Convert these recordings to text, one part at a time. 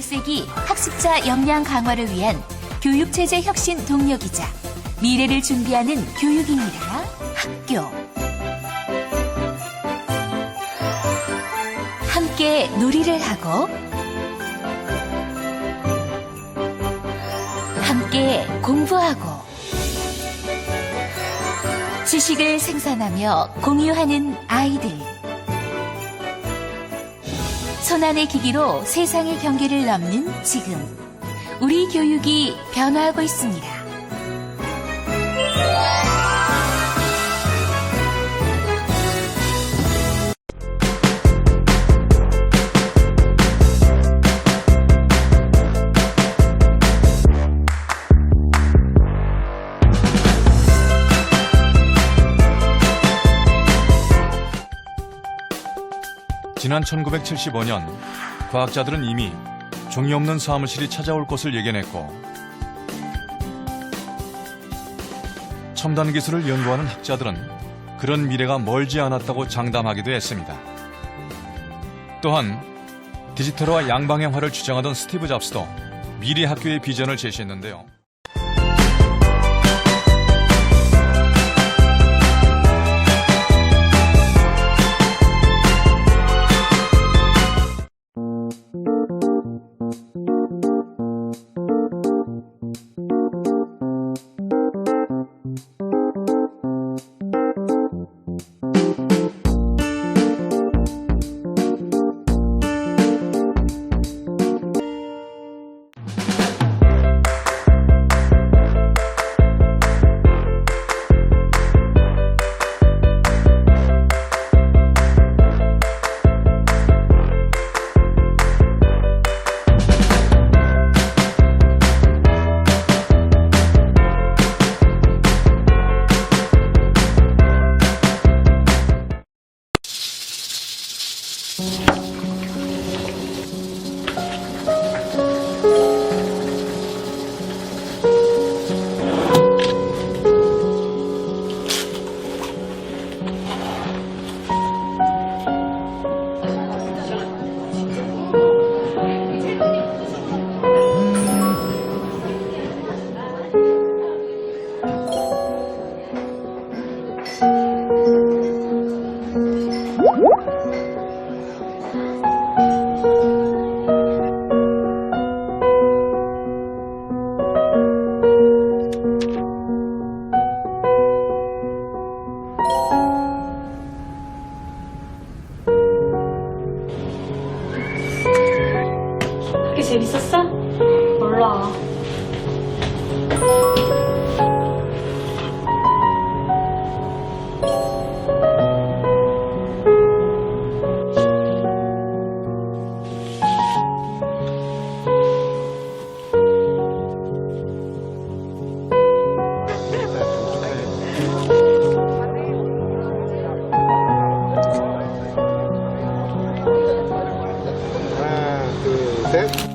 21세기 학습자 역량 강화를 위한 교육체제 혁신 동력이자 미래를 준비하는 교육입니다. 학교. 함께 놀이를 하고 함께 공부하고 지식을 생산하며 공유하는 아이들. 손안의 기기로 세상의 경계를 넘는 지금. 우리 교육이 변화하고 있습니다. 지난 1975년 과학자들은 이미 종이 없는 사무실이 찾아올 것을 예견했고 첨단 기술을 연구하는 학자들은 그런 미래가 멀지 않았다고 장담하기도 했습니다. 또한 디지털화 양방향화를 주장하던 스티브 잡스도 미래 학교의 비전을 제시했는데요. 그게 재밌었어? 몰라. 하나, 둘, 셋.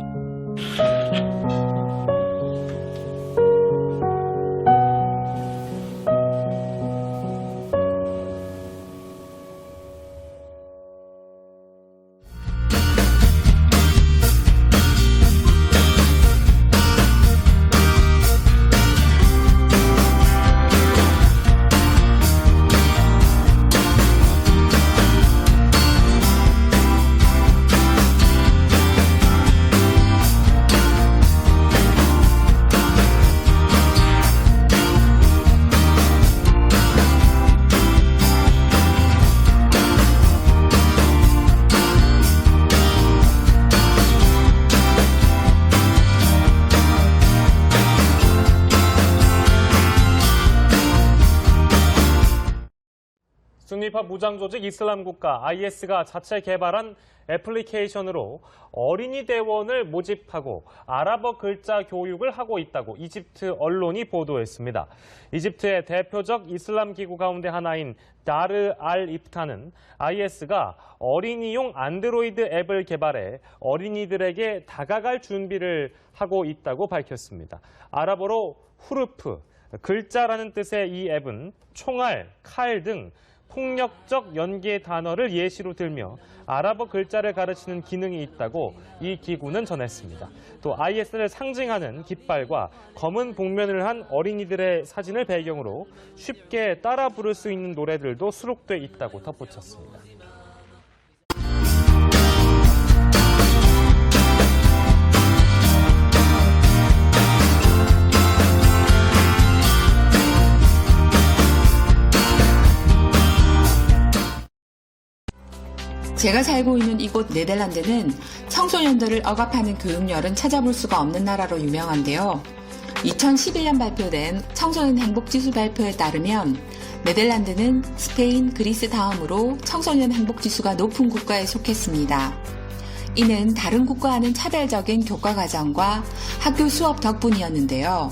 순위파 무장조직 이슬람 국가 IS가 자체 개발한 애플리케이션으로 어린이 대원을 모집하고 아랍어 글자 교육을 하고 있다고 이집트 언론이 보도했습니다. 이집트의 대표적 이슬람 기구 가운데 하나인 다르 알 이프타는 IS가 어린이용 안드로이드 앱을 개발해 어린이들에게 다가갈 준비를 하고 있다고 밝혔습니다. 아랍어로 후르프, 글자라는 뜻의 이 앱은 총알, 칼 등 폭력적 연계 단어를 예시로 들며 아랍어 글자를 가르치는 기능이 있다고 이 기구는 전했습니다. 또 IS를 상징하는 깃발과 검은 복면을 한 어린이들의 사진을 배경으로 쉽게 따라 부를 수 있는 노래들도 수록돼 있다고 덧붙였습니다. 제가 살고 있는 이곳 네덜란드는 청소년들을 억압하는 교육열은 찾아볼 수가 없는 나라로 유명한데요. 2011년 발표된 청소년 행복지수 발표에 따르면 네덜란드는 스페인, 그리스 다음으로 청소년 행복지수가 높은 국가에 속했습니다. 이는 다른 국가와는 차별적인 교과과정과 학교 수업 덕분이었는데요.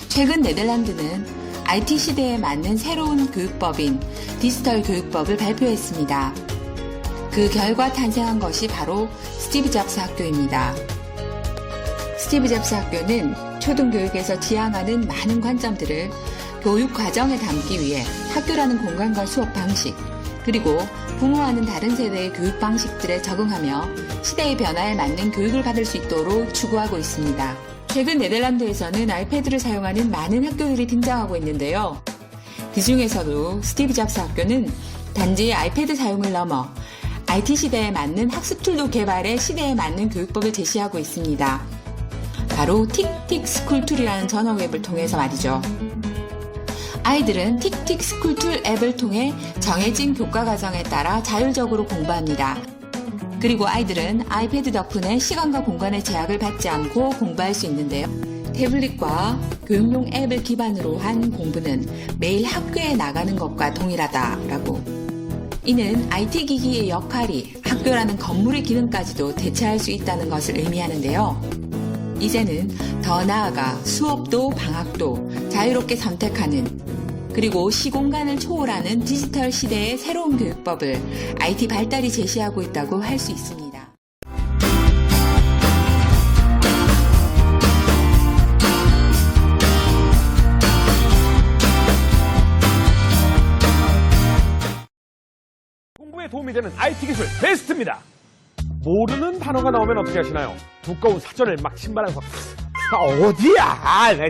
최근 네덜란드는 IT 시대에 맞는 새로운 교육법인 디지털 교육법을 발표했습니다. 그 결과 탄생한 것이 바로 스티브 잡스 학교입니다. 스티브 잡스 학교는 초등교육에서 지향하는 많은 관점들을 교육 과정에 담기 위해 학교라는 공간과 수업 방식, 그리고 부모와는 다른 세대의 교육 방식들에 적응하며 시대의 변화에 맞는 교육을 받을 수 있도록 추구하고 있습니다. 최근 네덜란드에서는 아이패드를 사용하는 많은 학교들이 등장하고 있는데요. 그 중에서도 스티브 잡스 학교는 단지 아이패드 사용을 넘어 IT 시대에 맞는 학습 툴도 개발해 시대에 맞는 교육법을 제시하고 있습니다. 바로 틱틱 스쿨툴이라는 전화 앱을 통해서 말이죠. 아이들은 틱틱 스쿨툴 앱을 통해 정해진 교과 과정에 따라 자율적으로 공부합니다. 그리고 아이들은 아이패드 덕분에 시간과 공간의 제약을 받지 않고 공부할 수 있는데요. 태블릿과 교육용 앱을 기반으로 한 공부는 매일 학교에 나가는 것과 동일하다라고. 이는 IT 기기의 역할이 학교라는 건물의 기능까지도 대체할 수 있다는 것을 의미하는데요. 이제는 더 나아가 수업도 방학도 자유롭게 선택하는, 그리고 시공간을 초월하는 디지털 시대의 새로운 교육법을 IT 발달이 제시하고 있다고 할 수 있습니다. 공부에 도움이 되는 IT 기술 베스트입니다. 모르는 단어가 나오면 어떻게 하시나요? 두꺼운 사전을 막 신발에서 어디야? 네.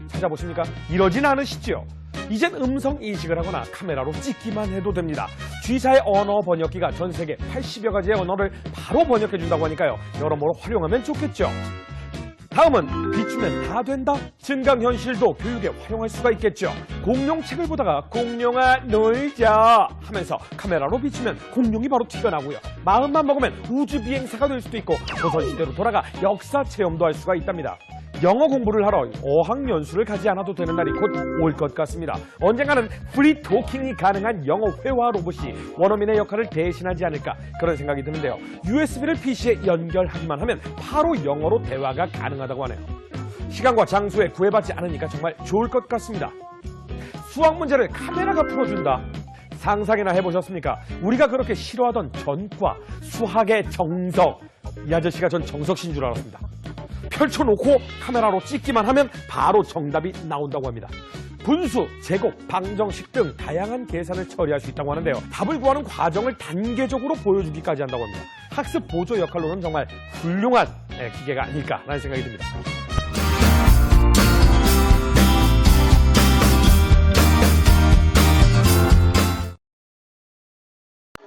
찾아보십니까? 이러진 않으시죠? 이젠 음성 인식을 하거나 카메라로 찍기만 해도 됩니다. G사의 언어 번역기가 전 세계 80여 가지의 언어를 바로 번역해준다고 하니까요. 여러모로 활용하면 좋겠죠. 다음은 비추면 다 된다? 증강현실도 교육에 활용할 수가 있겠죠. 공룡 책을 보다가 공룡아 놀자 하면서 카메라로 비추면 공룡이 바로 튀어나오고요. 마음만 먹으면 우주비행사가 될 수도 있고 조선시대로 돌아가 역사 체험도 할 수가 있답니다. 영어 공부를 하러 어학연수를 가지 않아도 되는 날이 곧 올 것 같습니다. 언젠가는 프리 토킹이 가능한 영어 회화 로봇이 원어민의 역할을 대신하지 않을까 그런 생각이 드는데요. USB를 PC에 연결하기만 하면 바로 영어로 대화가 가능하다고 하네요. 시간과 장소에 구애받지 않으니까 정말 좋을 것 같습니다. 수학 문제를 카메라가 풀어준다. 상상이나 해보셨습니까? 우리가 그렇게 싫어하던 전과, 수학의 정석. 이 아저씨가 전 정석 씨인 줄 알았습니다. 펼쳐놓고 카메라로 찍기만 하면 바로 정답이 나온다고 합니다. 분수, 제곱, 방정식 등 다양한 계산을 처리할 수 있다고 하는데요. 답을 구하는 과정을 단계적으로 보여주기까지 한다고 합니다. 학습 보조 역할로는 정말 훌륭한 기계가 아닐까라는 생각이 듭니다.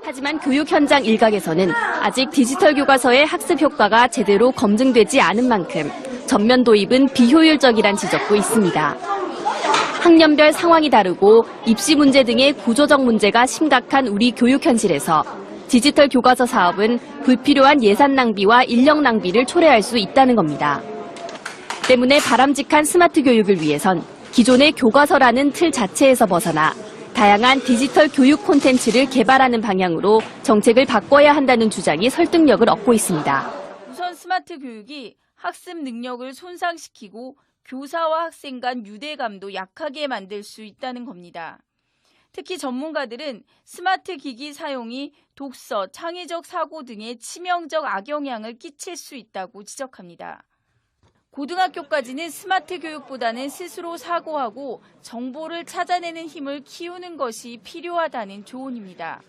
하지만 교육 현장 일각에서는 아직 디지털 교과서의 학습 효과가 제대로 검증되지 않은 만큼 전면 도입은 비효율적이란 지적도 있습니다. 학년별 상황이 다르고 입시 문제 등의 구조적 문제가 심각한 우리 교육 현실에서 디지털 교과서 사업은 불필요한 예산 낭비와 인력 낭비를 초래할 수 있다는 겁니다. 때문에 바람직한 스마트 교육을 위해선 기존의 교과서라는 틀 자체에서 벗어나 다양한 디지털 교육 콘텐츠를 개발하는 방향으로 정책을 바꿔야 한다는 주장이 설득력을 얻고 있습니다. 우선 스마트 교육이 학습 능력을 손상시키고 교사와 학생 간 유대감도 약하게 만들 수 있다는 겁니다. 특히 전문가들은 스마트 기기 사용이 독서, 창의적 사고 등에 치명적 악영향을 끼칠 수 있다고 지적합니다. 고등학교까지는 스마트 교육보다는 스스로 사고하고 정보를 찾아내는 힘을 키우는 것이 필요하다는 조언입니다.